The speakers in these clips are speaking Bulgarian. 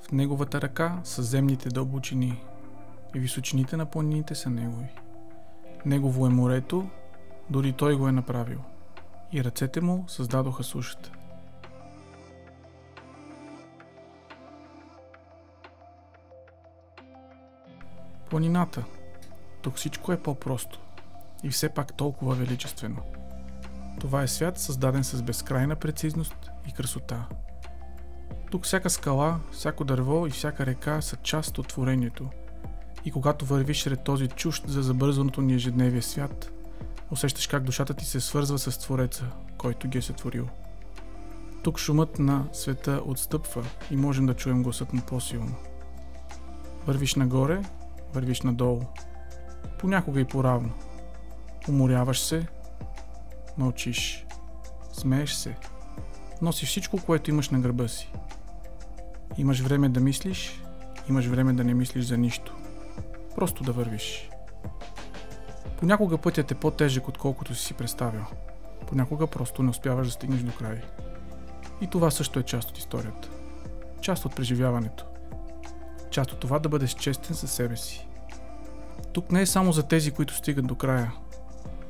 В неговата ръка са земните дълбочини и височините на планините са негови. Негово е морето, дори той го е направил, и ръцете му създадоха сушата. Планината. Тук всичко е по-просто и все пак толкова величествено. Това е свят, създаден с безкрайна прецизност и красота. Тук всяка скала, всяко дърво и всяка река са част от творението. И когато вървиш сред този чужд за забързаното ни ежедневие свят, усещаш как душата ти се свързва с Твореца, който ги е сътворил. Тук шумът на света отстъпва и можем да чуем гласът му по-силно. Вървиш нагоре, вървиш надолу. Понякога и поравно. Уморяваш се, мълчиш, смееш се, носиш всичко, което имаш на гърба си. Имаш време да мислиш, имаш време да не мислиш за нищо. Просто да вървиш. Понякога пътят е по-тежък, отколкото си представил. Понякога просто не успяваш да стигнеш до край. И това също е част от историята. Част от преживяването. Част от това да бъдеш честен със себе си. Тук не е само за тези, които стигат до края.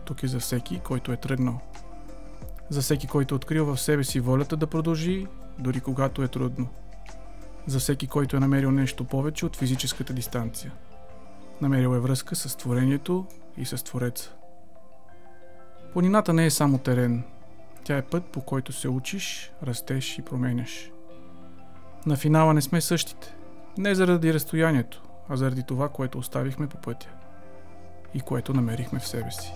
Тук е за всеки, който е тръгнал. За всеки, който открил в себе си волята да продължи, дори когато е трудно. За всеки, който е намерил нещо повече от физическата дистанция. Намерил е връзка с творението и с Твореца. Планината не е само терен. Тя е път, по който се учиш, растеш и променяш. На финала не сме същите. Не заради разстоянието, а заради това, което оставихме по пътя. И което намерихме в себе си.